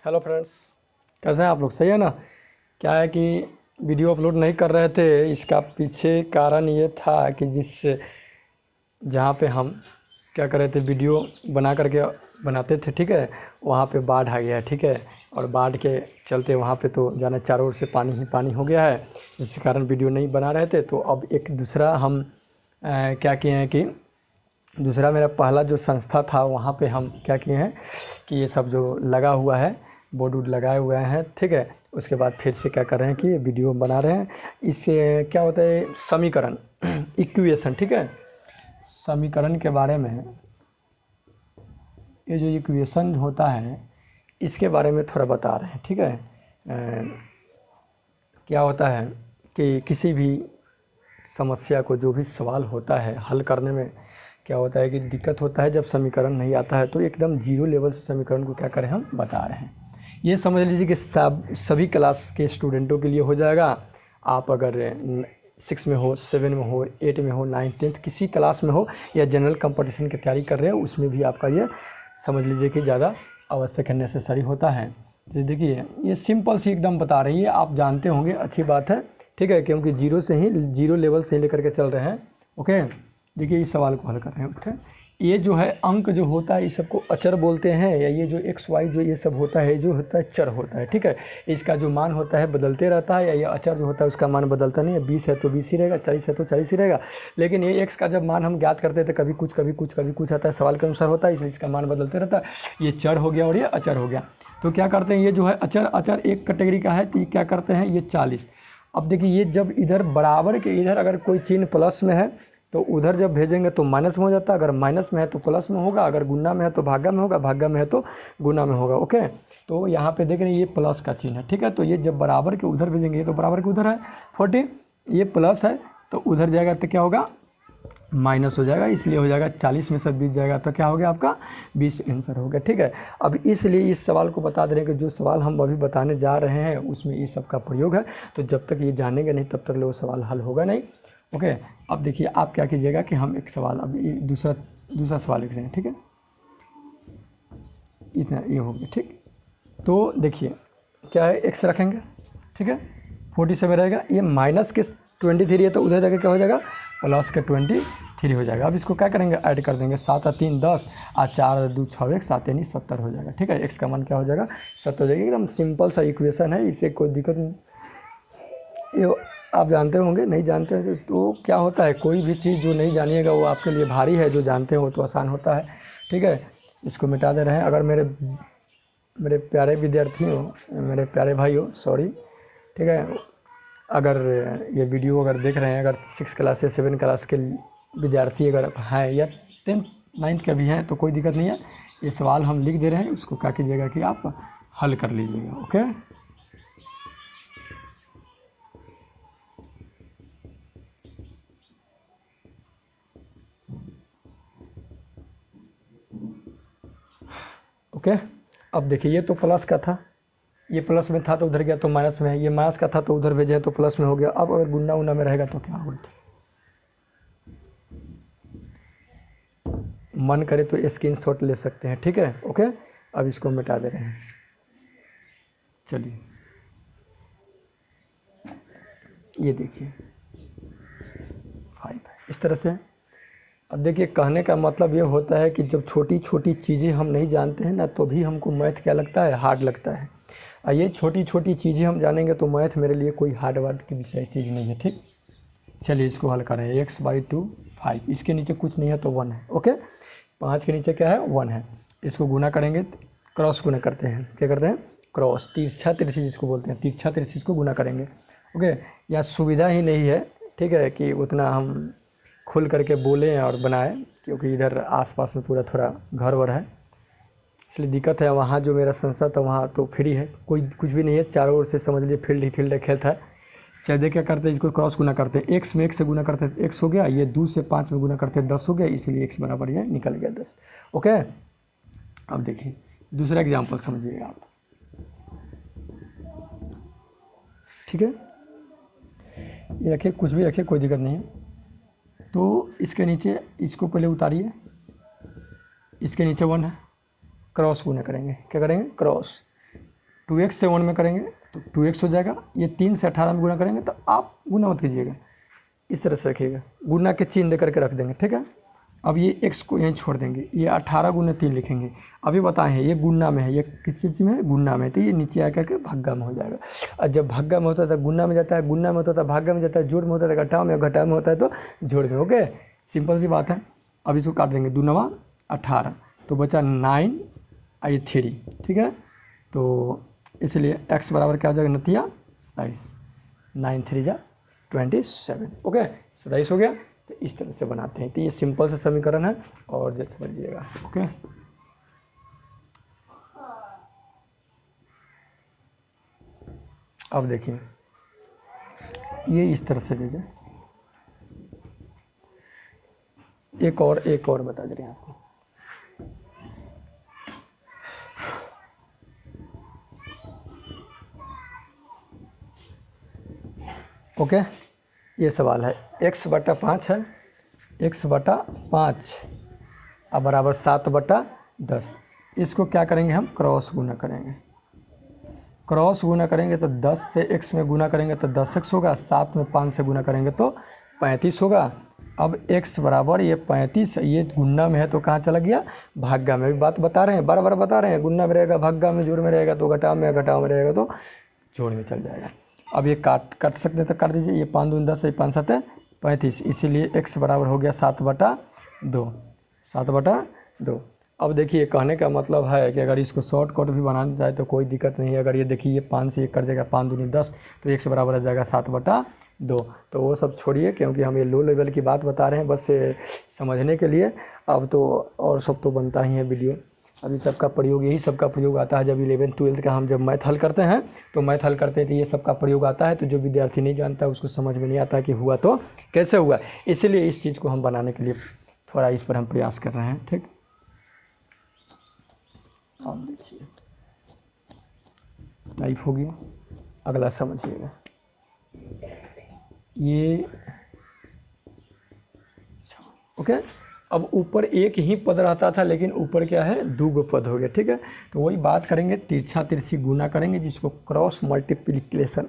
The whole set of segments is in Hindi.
हेलो फ्रेंड्स, कैसे हैं आप लोग? सही है ना? क्या है कि वीडियो अपलोड नहीं कर रहे थे, इसका पीछे कारण ये था कि जहाँ पे हम क्या कर रहे थे, वीडियो बना करके बनाते थे, ठीक है, वहाँ पे बाढ़ आ गया, ठीक है। और बाढ़ के चलते वहाँ पे तो जाना चारों ओर से पानी ही पानी हो गया है, जिसके कारण वीडियो नहीं बना रहे थे। तो अब एक दूसरा हम क्या किए हैं कि दूसरा मेरा पहला जो संस्था था वहाँ पे हम क्या किए हैं कि ये सब जो लगा हुआ है, बोर्ड वोर्ड लगाए हुए हैं, ठीक है। उसके बाद फिर से क्या कर रहे हैं कि वीडियो बना रहे हैं। इससे क्या होता है, समीकरण इक्वेशन, ठीक है। समीकरण के बारे में, ये जो इक्वेशन होता है इसके बारे में थोड़ा बता रहे हैं, ठीक है। क्या होता है कि किसी भी समस्या को, जो भी सवाल होता है हल करने में, क्या होता है कि दिक्कत होता है जब समीकरण नहीं आता है, तो एकदम जीरो लेवल से समीकरण को क्या करें हम बता रहे हैं। ये समझ लीजिए कि सभी क्लास के स्टूडेंटों के लिए हो जाएगा। आप अगर 6 में हो, 7 में हो, 8 में हो, 9th 10th किसी क्लास में हो, या जनरल कंपटीशन की तैयारी कर रहे हो, उसमें भी आपका ये समझ लीजिए कि ज़्यादा आवश्यक है, नेसेसरी होता है। जैसे देखिए, ये सिंपल सी एकदम बता रही है, आप जानते होंगे, अच्छी बात है, ठीक है, क्योंकि जीरो लेवल से ही लेकर के चल रहे हैं। ओके, देखिए इस सवाल को हल कर रहे हैं। ठीक, ये जो है अंक जो होता है, इस सबको अचर बोलते हैं, या ये जो एक्स वाई जो ये सब होता है, जो होता है चर होता है, ठीक है। इसका जो मान होता है बदलते रहता है, या ये अचर जो होता है उसका मान बदलता नहीं है। 20 है तो 20 ही रहेगा, 40 है तो 40 ही रहेगा। लेकिन ये एक्स का जब मान हम ज्ञात करते थे, कभी कुछ कभी कुछ कभी कुछ आता है, सवाल के अनुसार होता है, इसलिए इसका मान बदलते रहता है। ये चर हो गया और ये अचर हो गया। तो क्या करते हैं, ये जो है अचर एक कैटेगरी का है, तो क्या करते हैं, ये 40। अब देखिए, ये जब इधर बराबर के इधर अगर कोई चिन्ह प्लस में है तो उधर जब भेजेंगे तो माइनस में हो जाता है, अगर माइनस में है तो प्लस में होगा, अगर गुना में है तो भागा में होगा, भागा में है तो गुना में होगा। ओके, तो यहाँ पे देख रहे हैं ये प्लस का चिन्ह है, ठीक है। तो ये जब बराबर के उधर भेजेंगे, ये तो बराबर के उधर है 40, ये प्लस है तो उधर जाएगा तो क्या होगा, माइनस हो जाएगा, इसलिए हो जाएगा 40 में से 20 जाएगा तो क्या हो गया आपका 20 आंसर हो गया, ठीक है। अब इसलिए इस सवाल को बता दे रहे हैं कि जो सवाल हम अभी बताने जा रहे हैं उसमें ये सब का प्रयोग है। तो जब तक ये जानेंगे नहीं तब तक वो सवाल हल होगा नहीं। ओके, अब देखिए आप क्या कीजिएगा कि हम एक सवाल, अब दूसरा सवाल लिख रहे हैं, ठीक है। इतना ये हो गया, ठीक। तो देखिए क्या है, एक्स रखेंगे, ठीक है, 47 रहेगा, ये माइनस के 23 है तो उधर जाके क्या हो जाएगा, प्लस के 23 हो जाएगा। अब इसको क्या करेंगे, ऐड कर देंगे, 7 और 3 10 और 4 और 2 6 1 7 यानी 70 हो जाएगा, ठीक है। एक्स का मान क्या हो जाएगा, 70 हो जाएगा। एकदम सिंपल सा इक्वेशन है, इसे कोई दिक्कत नहीं। ये आप जानते होंगे, नहीं जानते हैं तो क्या होता है, कोई भी चीज़ जो नहीं जानिएगा वो आपके लिए भारी है, जो जानते हो तो आसान होता है, ठीक है। इसको मिटा दे रहे हैं। अगर मेरे प्यारे विद्यार्थियों, मेरे प्यारे भाइयों, सॉरी, ठीक है, अगर ये वीडियो अगर देख रहे हैं, अगर 6 क्लास या 7 क्लास के विद्यार्थी अगर हैं, या 10th 9th के भी हैं, तो कोई दिक्कत नहीं है। ये सवाल हम लिख दे रहे हैं, उसको क्या कीजिएगा कि आप हल कर लीजिएगा। Okay, okay. अब देखिए, ये तो प्लस का था, ये प्लस में था तो उधर गया तो माइनस में है, ये माइनस का था तो उधर भेजे तो प्लस में हो गया। अब अगर गुना उना में रहेगा तो क्या होगा, मन करे तो स्क्रीनशॉट ले सकते हैं, ठीक है। ओके, अब इसको मिटा दे रहे हैं। चलिए, ये देखिए 5 है, इस तरह से। अब देखिए, कहने का मतलब ये होता है कि जब छोटी छोटी चीज़ें हम नहीं जानते हैं ना, तो भी हमको मैथ क्या लगता है, हार्ड लगता है। और ये छोटी छोटी चीज़ें हम जानेंगे तो मैथ मेरे लिए कोई हार्ड वर्ड की विषय चीज़ नहीं है, ठीक। चलिए इसको हल करें। x/2 5, इसके नीचे कुछ नहीं है तो 1 है। ओके, 5 के नीचे क्या है, 1 है। इसको गुना करेंगे, क्रॉस गुना करते हैं, क्या करते हैं, क्रॉस, तिरछा तिरछी जिसको बोलते हैं, तिरछा तिरछी इसको गुना करेंगे। ओके, यहाँ सुविधा ही नहीं है, ठीक है, कि उतना हम खुल करके बोलें और बनाएं, क्योंकि इधर आसपास में पूरा थोड़ा घर वर है, इसलिए दिक्कत है। वहाँ जो मेरा संस्था था वहाँ तो फ्री है, कोई कुछ भी नहीं है, चारों ओर से समझ लिए फील्ड ही फील्ड है, खेत है। चलिए क्या करते हैं, इसको क्रॉस गुना करते हैं, x में 1 से गुना करते हैं x हो गया, ये 2 से 5 में गुना करते हैं 10 हो गया, इसीलिए x बराबर ये निकल गया 10। ओके, अब देखिए दूसरा एग्जांपल समझिएगा आप, ठीक है। ये रखिए, कुछ भी रखिए, कोई दिक्कत नहीं है। तो इसके नीचे इसको पहले उतारिए, इसके नीचे 1 है, क्रॉस गुना करेंगे, क्या करेंगे, क्रॉस, 2x से 1 में करेंगे तो 2x हो जाएगा। ये 3 से 18 में गुना करेंगे तो आप गुना मत कीजिएगा, इस तरह से रखिएगा, गुना के चिन्ह दे करके रख देंगे, ठीक है। अब ये x को यहीं छोड़ देंगे, ये 18 गुना 3 लिखेंगे। अभी बताए हैं ये गुना में है, ये किस चीज़ में है, गुना में, तो ये नीचे आकर के भाग्गा में हो जाएगा। और जब भाग्गा में होता है तो गुना में जाता है, गुना में होता है भाग्गा में जाता है, जोड़ में होता है घटा में, घटा में होता है तो जोड़ में। ओके, सिंपल सी बात है। अब इसको काट देंगे, 2 9 18, तो बचा 9 आई 3, ठीक है। तो इसलिए x बराबर क्या हो जाएगा नतिया 27, 9 3 जा 27। ओके, 27 हो गया। तो इस तरह से बनाते हैं। तो ये सिंपल सा समीकरण है और जैसे समझिएगा। ओके, अब देखिए ये इस तरह से दे जाए। एक और बता दे रहे हैं आपको। ओके, ये सवाल है x/5 है, x/5 अब बराबर 7/10। इसको क्या करेंगे हम, क्रॉस गुना करेंगे। क्रॉस गुना करेंगे तो 10 से x में गुना करेंगे तो 10x होगा, 7 में 5 से गुना करेंगे तो 35 होगा। अब x बराबर ये 35, ये गुना में है तो कहाँ चला गया, भाग्गा में। भी बात बता रहे हैं, बार बार बता रहे हैं, गुना में रहेगा, भाग्गा में, जोड़ में रहेगा तो घटा में, घटा में रहेगा तो जोड़ में चल जाएगा। अब ये काट सकते हैं तो काट दीजिए, ये 5 दूनी 10, 5 7 35, इसीलिए x बराबर हो गया 7/2, 7/2। अब देखिए कहने का मतलब है कि अगर इसको शॉर्टकट भी बनाना चाहे तो कोई दिक्कत नहीं है। अगर ये देखिए ये 5 से 1 कट जाएगा, 5 दूनी 10, तो x बराबर आ जाएगा 7/2। तो वो सब छोड़िए, क्योंकि हम ये लो लेवल की बात बता रहे हैं बस समझने के लिए। अब तो और सब तो बनता ही है वीडियो। अभी सबका प्रयोग, यही सबका प्रयोग आता है जब 11th 12th का हम जब मैथ हल करते हैं तो मैथ हल करते हैं तो ये सबका प्रयोग आता है। तो जो विद्यार्थी नहीं जानता उसको समझ में नहीं आता कि हुआ तो कैसे हुआ, इसलिए इस चीज़ को हम बनाने के लिए थोड़ा इस पर हम प्रयास कर रहे हैं। ठीक, अब देखिए टाइप हो गया, अगला समझिएगा। ये ओके, अब ऊपर एक ही पद रहता था लेकिन ऊपर क्या है, 2 पद हो गया। ठीक है, तो वही बात करेंगे, तिरछा तिरछी गुना करेंगे जिसको क्रॉस मल्टीप्लिकेशन,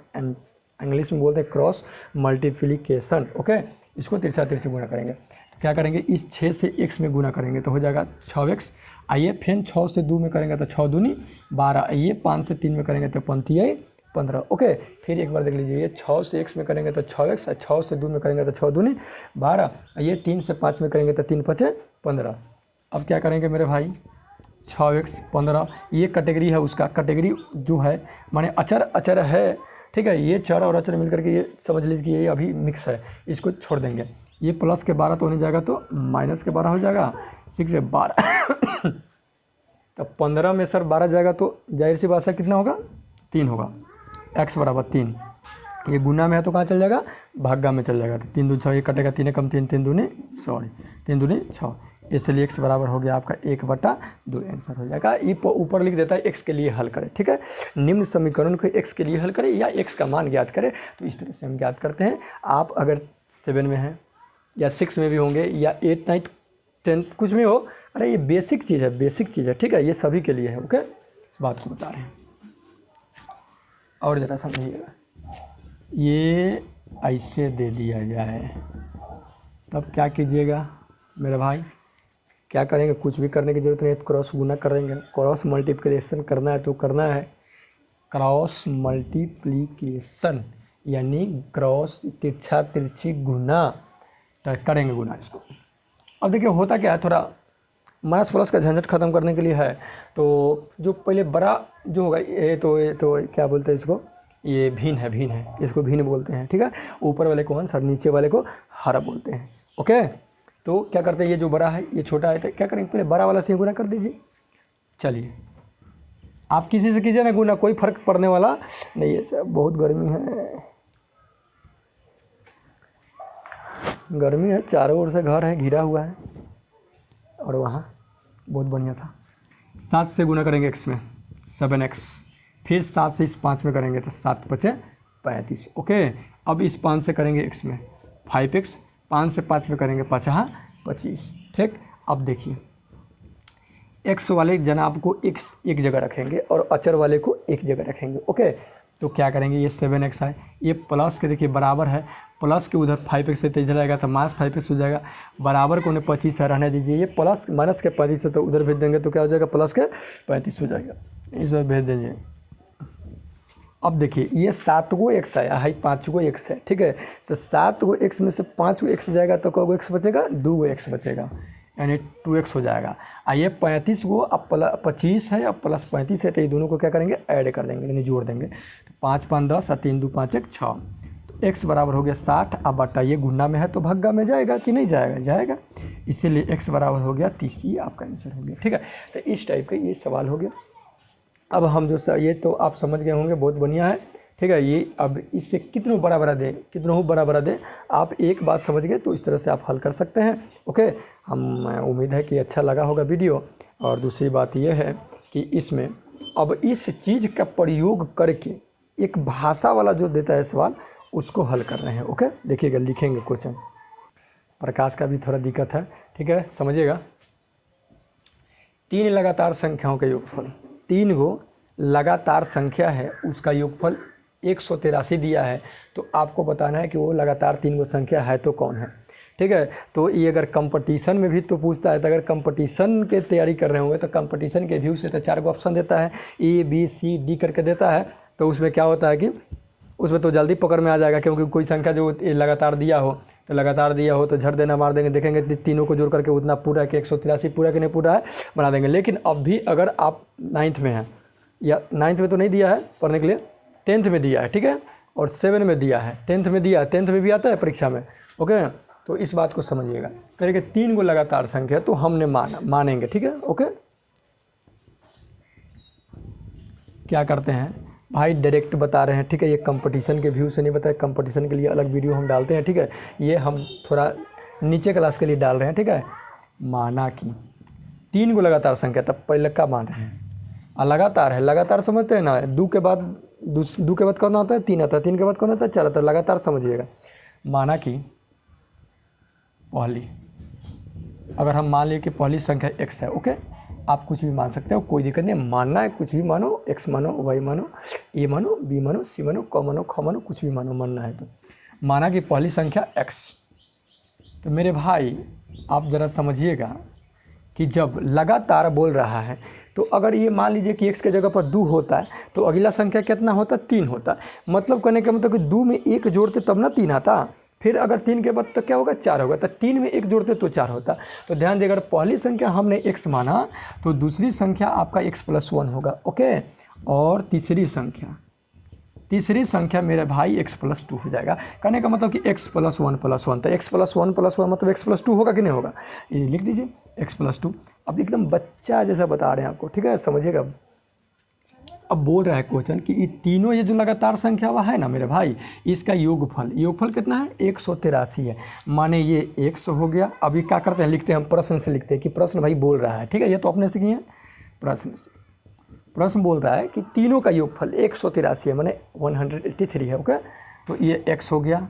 इंग्लिश में बोलते हैं क्रॉस मल्टीप्लिकेशन। ओके, इसको तिरछा तिरछी गुना करेंगे तो क्या करेंगे, इस 6 से x में गुना करेंगे तो हो जाएगा 6x। आइए फिर 6 से 2 में करेंगे तो 6 दूनी 12। आइए 5 से 3 में करेंगे तो 5 15। ओके, फिर एक बार देख लीजिए, ये 6 से x में करेंगे तो 6x, 6 से 2 में करेंगे तो 6 दूनी 12। ये 3 से 5 में करेंगे तो 3 5 15। अब क्या करेंगे मेरे भाई, 6x 15, ये कैटेगरी है उसका, कैटेगरी जो है माने अचर है। ठीक है, ये चर और अचर मिलकर के ये समझ लीजिए कि ये अभी मिक्स है, इसको छोड़ देंगे। ये प्लस के 12 तो नहीं जाएगा तो माइनस के 12 हो जाएगा, 6 से 12 तब 15 में सर 12 जाएगा तो जाहिर सी बात है कितना होगा, 3 होगा। x बराबर 3, ये गुना में है तो कहाँ चल जाएगा, भाग्गा में चल जाएगा। तो 3 दूनी 6, ये कटेगा 3 कम 3, 3 दूनी 6, इसलिए x बराबर हो गया आपका 1/2 आंसर हो जाएगा। ये ऊपर लिख देता है x के लिए हल करें। ठीक है, निम्न समीकरण को x के लिए हल करें या x का मान ज्ञात करें, तो इस तरह से हम ज्ञात करते हैं। आप अगर 7 में हैं या 6 में भी होंगे या 8 9 10 कुछ भी हो, अरे ये बेसिक चीज़ है, बेसिक चीज़ है। ठीक है, ये सभी के लिए है। ओके, इस बात को बता रहे हैं और ज़रा समझिएगा। ये ऐसे दे दिया जाए तब क्या कीजिएगा मेरे भाई, क्या करेंगे, कुछ भी करने की ज़रूरत नहीं है, क्रॉस गुना करेंगे। क्रॉस मल्टीप्लिकेशन करना है तो करना है, क्रॉस मल्टीप्लिकेशन यानी क्रॉस तिरछा तिरछी गुना, तो करेंगे गुना इसको। अब देखिए होता क्या है, थोड़ा माइनस प्लस का झंझट ख़त्म करने के लिए है। तो जो पहले बड़ा जो होगा ये तो क्या बोलते हैं इसको, ये भिन्न है, इसको भिन्न बोलते हैं। ठीक है, ऊपर वाले को अंश और नीचे वाले को हर बोलते हैं। ओके, तो क्या करते हैं, ये जो बड़ा है ये छोटा है तो क्या करेंगे, पहले बड़ा वाला से गुना कर दीजिए। चलिए, आप किसी से कीजिए ना गुना, कोई फर्क पड़ने वाला नहीं है। सब बहुत गर्मी है, चारों ओर से घर है, घिरा हुआ है, और वहाँ बहुत बढ़िया था। 7 से गुना करेंगे x में 7x, फिर 7 से इस 5 में करेंगे तो 7 5 35। ओके, अब इस 5 से करेंगे x में 5x, 5 से 5 में करेंगे 5 25। ठीक, अब देखिए एक्स वाले जनाब को एक्स एक जगह रखेंगे और अचर वाले को एक जगह रखेंगे। ओके, तो क्या करेंगे, ये 7x है, ये प्लस के देखिए बराबर है, प्लस के उधर 5x से तो इधर आएगा तो माइनस 5x हो जाएगा, बराबर को उन्हें 25 है रहने दीजिए, ये प्लस माइनस के 25 है तो उधर भेज देंगे तो क्या हो जाएगा, प्लस के 35 हो जाएगा, इसे भेज दीजिए। अब देखिए ये 7 गो x आया है, 5 गो x है, ठीक है, तो 7 गो x में से 5 गो x जाएगा तो कै गो x बचेगा, 2 गो x बचेगा, यानी 2x हो जाएगा। ये 35 गो अब 25 है, अब प्लस 35 है, तो ये दोनों को क्या करेंगे, ऐड कर देंगे, यानी जोड़ देंगे, तो 5 5 10 और 3 2 5 1 6, तो x बराबर हो गया 60। अब बटा ये गुना में है तो भग्गा में जाएगा कि नहीं जाएगा, जाएगा, इसीलिए x बराबर हो गया 30, ये आपका आंसर हो गया। ठीक है, तो इस टाइप का ये सवाल हो गया। अब हम जो ये तो आप समझ गए होंगे, बहुत बढ़िया है। ठीक है, ये अब इससे कितनों बड़ा बड़ा दे, कितनों बड़ा बड़ा दे, आप एक बात समझ गए तो इस तरह से आप हल कर सकते हैं। ओके, हम उम्मीद है कि अच्छा लगा होगा वीडियो। और दूसरी बात ये है कि इसमें अब इस चीज़ का प्रयोग करके एक भाषा वाला जो देता है सवाल, उसको हल कर रहे हैं। ओके, देखिएगा, लिखेंगे क्वेश्चन। प्रकाश का भी थोड़ा दिक्कत है, ठीक है, समझिएगा। 3 लगातार संख्याओं का योगफल, 3 गो लगातार संख्या है, उसका योगफल 183 दिया है, तो आपको बताना है कि वो लगातार 3 गो संख्या है तो कौन है। ठीक है, तो ये अगर कंपटीशन में भी तो पूछता है, तो अगर कंपटीशन के तैयारी कर रहे होंगे तो कंपटीशन के व्यू से तो 4 गो ऑप्शन देता है, A B C D करके देता है, तो उसमें क्या होता है कि उसमें तो जल्दी पकड़ में आ जाएगा, क्योंकि कोई संख्या जो लगातार दिया हो तो लगातार दिया हो तो झट देना मार देंगे, देखेंगे तीनों को जोड़ करके उतना पूरा कि 183 पूरा कि नहीं पूरा है बना देंगे। लेकिन अब भी अगर आप 9th में हैं, या 9th में तो नहीं दिया है पढ़ने के लिए, 10th में दिया है, ठीक है, और 7 में दिया है, 10th में दिया है, 10th में भी आता है परीक्षा में। ओके, तो इस बात को समझिएगा, करेंगे 3 गो लगातार संख्या तो हमने मानेंगे। ठीक है, ओके, क्या करते हैं भाई, डायरेक्ट बता रहे हैं। ठीक है, ये कंपटीशन के व्यू से नहीं बताया, कंपटीशन के लिए अलग वीडियो हम डालते हैं। ठीक है, ये हम थोड़ा नीचे क्लास के लिए डाल रहे हैं। ठीक है, माना कि 3 गो लगातार संख्या, तब पहले का मान रहे हैं, लगातार है, लगातार समझते हैं ना, 2 के बाद कौन आता है, 3 आता है, 3 के बाद कौन आता है, 4 आता है, लगातार समझिएगा। माना कि पहली, अगर हम मान लिए कि पहली संख्या x है, ओके, आप कुछ भी मान सकते हो, कोई दिक्कत नहीं, मानना है कुछ भी मानो, x मानो, y मानो, a मानो, b मानो, c मानो, क मानो, ख मानो, कुछ भी मानो, मानना है तो। माना कि पहली संख्या x, तो मेरे भाई आप ज़रा समझिएगा कि जब लगातार बोल रहा है तो अगर ये मान लीजिए कि x के जगह पर 2 होता है तो अगला संख्या कितना होता है, 3 होता है। मतलब कहने का मतलब कि 2 में 1 जोड़ते तब ना 3 आता, फिर अगर 3 के बाद तो क्या होगा, 4 होगा, तो 3 में 1 जोड़ते तो 4 होता। तो ध्यान दें, अगर पहली संख्या हमने x माना तो दूसरी संख्या आपका x + 1 होगा। ओके, और तीसरी संख्या मेरे भाई x + 2 हो जाएगा। कहने का मतलब कि x + 1 + 1, तो x + 1 + 1 मतलब x + 2 होगा कि नहीं होगा, ये लिख दीजिए, x + 2। अब एकदम बच्चा जैसा बता रहे हैं आपको। ठीक है, समझिएगा। अब बोल रहा है क्वेश्चन कि ये तीनों, ये जो लगातार संख्या हुआ है ना मेरे भाई, इसका योगफल कितना है, 183 है। माने ये 100 हो गया। अभी क्या करते हैं, लिखते हैं हम, प्रश्न से लिखते हैं कि प्रश्न भाई बोल रहा है। ठीक है, ये तो अपने से किए हैं, प्रश्न बोल रहा है कि तीनों का योगफल 183 है, माने 183 है। ओके, तो ये x हो गया,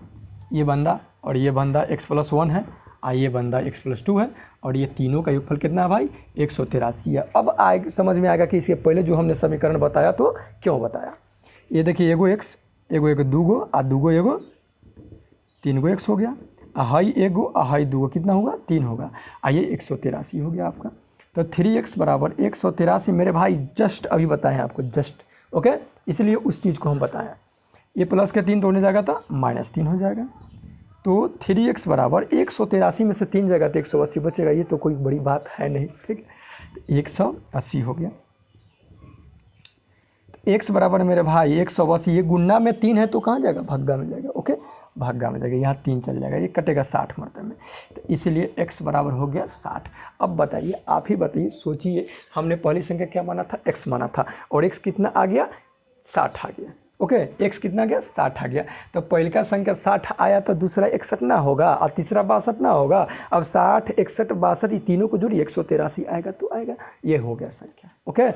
ये बंदा, और ये बंदा x + 1 है, ये बंदा x + 2 है, और ये तीनों का योगफल कितना है भाई, 183 है। अब समझ में आएगा कि इसके पहले जो हमने समीकरण बताया तो क्यों बताया। ये देखिए, एगो x, एगो 2 गो, 2 गो एगो, 3 गो x हो गया, हाई एगो, हाई 2 गो, कितना होगा, 3 होगा, ये 183 हो गया आपका। तो 3x = 183 मेरे भाई, जस्ट अभी बताएं आपको, जस्ट। ओके, इसलिए उस चीज़ को हम बताएं। ये प्लस के 3 तोड़ने जाएगा तो -3 हो जाएगा। तो 3x = 183 में से 3 जाएगा तो 180 बचेगा। ये तो कोई बड़ी बात है नहीं। ठीक है, 180 हो गया। तो x बराबर मेरे भाई 180, ये गुना में 3 है तो कहाँ जाएगा, भग्गा में जाएगा। ओके, भग्गा में जाएगा, यहाँ 3 चल जाएगा, ये कटेगा 60 मरतबे में, तो इसीलिए x बराबर हो गया 60। अब बताइए, आप ही बताइए, सोचिए, हमने पहली संख्या क्या माना था, x माना था, और x कितना आ गया, 60 आ गया। ओके, x कितना गया, 60 आ गया। तो पहले का संख्या 60 आया तो दूसरा 61 ना होगा, और तीसरा 62 ना होगा। अब 60, 61, 62 ये तीनों को जोड़िए, 183 आएगा तो आएगा, ये हो गया संख्या। ओके,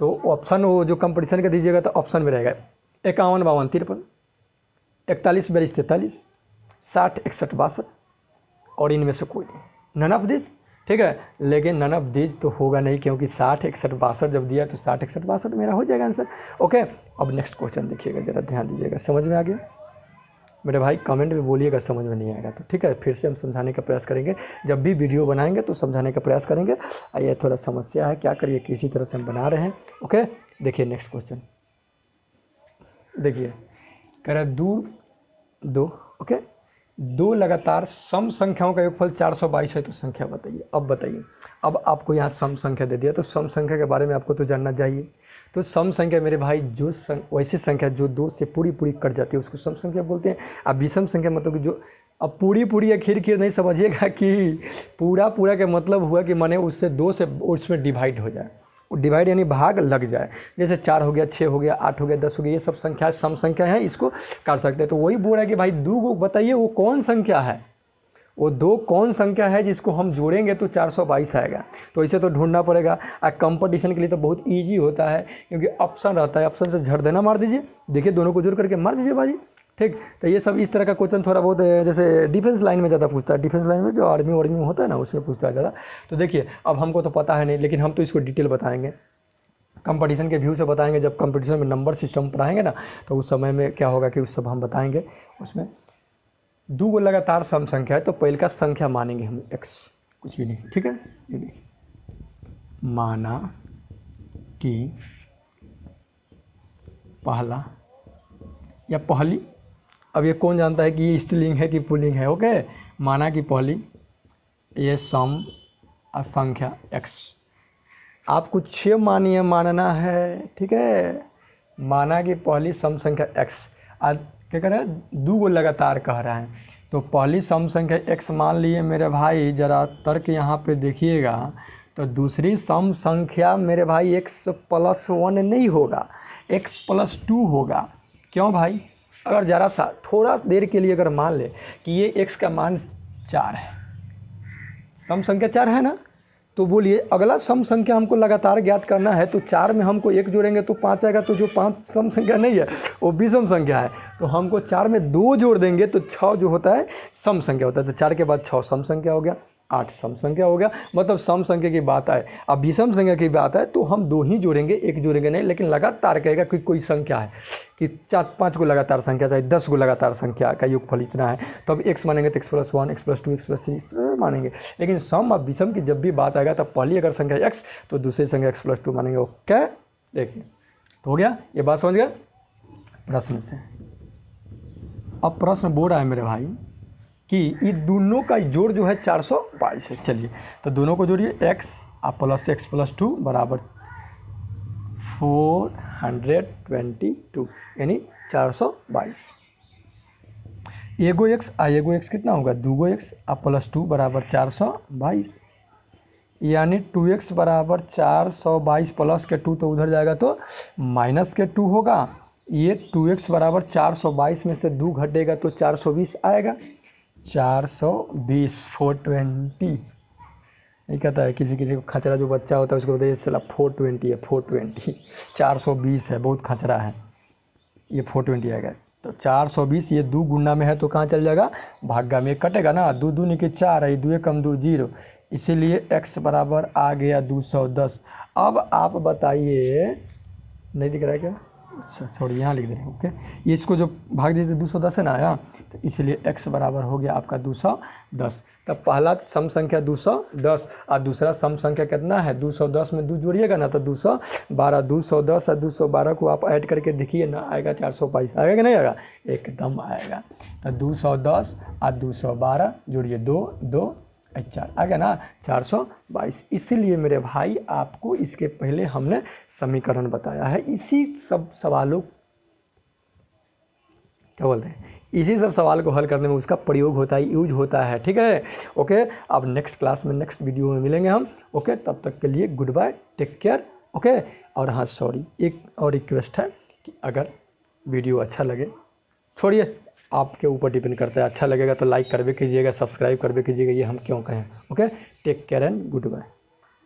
तो ऑप्शन वो जो कंपटीशन का दीजिएगा तो ऑप्शन में रहेगा 51, 52, 53, 41, 42, 43, 60, 61, 62, और इनमें से कोई नहीं, नन ऑफ दिस। ठीक है, लेकिन नन ऑफ दीज तो होगा नहीं, क्योंकि 60 61 62 जब दिया तो 60 61 62 मेरा हो जाएगा आंसर। ओके, अब नेक्स्ट क्वेश्चन देखिएगा, ज़रा ध्यान दीजिएगा। समझ में आ गया मेरे भाई? कमेंट में बोलिएगा समझ में नहीं आएगा तो, ठीक है। फिर से हम समझाने का प्रयास करेंगे, जब भी वीडियो बनाएंगे तो समझाने का प्रयास करेंगे। ये थोड़ा समस्या है, क्या करिए, किसी तरह से हम बना रहे हैं। ओके, देखिए नेक्स्ट क्वेश्चन देखिए, कह रहा है दो ओके, दो लगातार सम संख्याओं का योगफल 422 है तो संख्या बताइए। अब बताइए, अब आपको यहाँ सम संख्या दे दिया तो सम संख्या के बारे में आपको तो जानना चाहिए। तो सम संख्या मेरे भाई जो वैसी संख्या जो 2 से पूरी कट जाती है उसको सम संख्या बोलते हैं। अब विषम संख्या मतलब कि जो, अब पूरी या खीर नहीं समझिएगा कि पूरा का मतलब हुआ कि माने उससे 2 से उसमें डिवाइड हो जाए, डिवाइड यानी भाग लग जाए। जैसे 4 हो गया, 6 हो गया, 8 हो गया, 10 हो गया, ये सब संख्या सम संख्या है, इसको काट सकते हैं। तो वही बोल रहा है कि भाई 2 को बताइए वो कौन संख्या है, वो 2 कौन संख्या है जिसको हम जोड़ेंगे तो 422 आएगा। तो इसे तो ढूंढना पड़ेगा। कंपटीशन के लिए तो बहुत ईजी होता है, क्योंकि ऑप्शन रहता है, ऑप्शन से झड़ देना, मार दीजिए। देखिए दोनों को जोड़ करके मार दीजिए बाजी, ठीक। तो ये सब इस तरह का क्वेश्चन थोड़ा बहुत जैसे डिफेंस लाइन में ज़्यादा पूछता है, डिफेंस लाइन में जो आर्मी वार्मी में होता है ना उसमें पूछता है ज़्यादा। तो देखिए अब हमको तो पता है नहीं, लेकिन हम तो इसको डिटेल बताएंगे, कंपटीशन के व्यू से बताएंगे। जब कंपटीशन में नंबर सिस्टम पढ़ाएंगे ना तो उस समय में क्या होगा कि उस सब हम बताएंगे। उसमें 2 को लगातार सम संख्या है तो पहले का संख्या मानेंगे हम x, कुछ भी नहीं, ठीक है। ये देखिए, माना कि पहला या पहली, अब ये कौन जानता है कि ये स्त्रीलिंग है कि पुल्लिंग है। ओके, माना कि पहली, ये सम संख्या x, आप कुछ मानिए, मानना है, ठीक है। माना कि पहली सम संख्या x, आज क्या कह रहा है 2 को लगातार कह रहा है, तो पहली सम संख्या x मान लिए मेरे भाई। ज़रा तर्क यहाँ पे देखिएगा, तो दूसरी सम संख्या मेरे भाई x + 1 नहीं होगा, x + 2 होगा। क्यों भाई? अगर ज़रा सा थोड़ा देर के लिए अगर मान ले कि ये x का मान 4 है, सम संख्या 4 है ना, तो बोलिए अगला सम संख्या हमको लगातार ज्ञात करना है, तो 4 में हमको 1 जोड़ेंगे तो 5 आएगा। तो जो 5 सम संख्या नहीं है वो विषम संख्या है, तो हमको 4 में 2 जोड़ देंगे तो 6 जो होता है सम संख्या होता है। तो 4 के बाद 6 सम संख्या हो गया, 8 सम संख्या हो गया। मतलब सम संख्या की बात आए, अब विषम संख्या की बात है तो हम 2 ही जोड़ेंगे, 1 जोड़ेंगे नहीं। लेकिन लगातार कहेगा कि कोई संख्या है कि 4-5 को लगातार संख्या, चाहे 10 को लगातार संख्या का योगफल इतना है, तो अब x मानेंगे तो x + 1, x + 2, x + 3 इस तरह मानेंगे। लेकिन सम और विषम की जब भी बात आएगा तब पहली अगर संख्या x तो दूसरी संख्या x + 2 मानेंगे। ओके, देखिए तो हो गया, ये बात समझ गए प्रश्न से। अब प्रश्न बोल रहा है मेरे भाई कि ये दोनों का जोड़ जो है 422 है। चलिए तो दोनों को जोड़िए, x + x + 2 = 422 यानी 422। एगो x कितना होगा, 2 x + 2 = 422, यानी 2x = 422 प्लस के 2 तो उधर जाएगा तो माइनस के 2 होगा। ये 2x = 422 में से 2 घटेगा तो 420 आएगा। 420 420 नहीं कहता है, किसी को खचरा जो बच्चा होता है उसको बताइए चला 420 है, 420 420 है, बहुत खचरा है, ये 420 आएगा। तो 420 ये 2 गुना में है तो कहाँ चल जाएगा, भागा में कटेगा ना, 2 दूनी के 4 है, 2 कम 2 0, इसीलिए x बराबर आ गया 210। अब आप बताइए, नहीं दिख रहा है क्या, अच्छा सॉरी यहाँ लिख दे रहे हैं। ओके, ये इसको जो भाग दीजिए 210 है ना आया, तो इसलिए x बराबर हो गया आपका 210। तब पहला सम संख्या 210 और दूसरा सम संख्या कितना है 210 में 2 जोड़िएगा ना तो 212, 210 और 212 को आप ऐड करके देखिए ना, आएगा 422, आएगा कि नहीं आएगा, एकदम आएगा। तो 210 और 212 जोड़िए 2 2 4 आ गया ना 422। इसीलिए मेरे भाई आपको इसके पहले हमने समीकरण बताया है। इसी सब सवालों क्या बोलते हैं, इसी सब सवाल को हल करने में उसका प्रयोग होता है, यूज होता है, ठीक है। ओके, अब नेक्स्ट क्लास में नेक्स्ट वीडियो में मिलेंगे हम। ओके, तब तक के लिए goodbye, take care. Okay, और हाँ सॉरी, एक और रिक्वेस्ट है कि अगर वीडियो अच्छा लगे, छोड़िए आपके ऊपर डिपेंड करता है, अच्छा लगेगा तो लाइक करवे कीजिएगा, सब्सक्राइब करवे कीजिएगा, ये हम क्यों कहें। Okay, take care and good bye.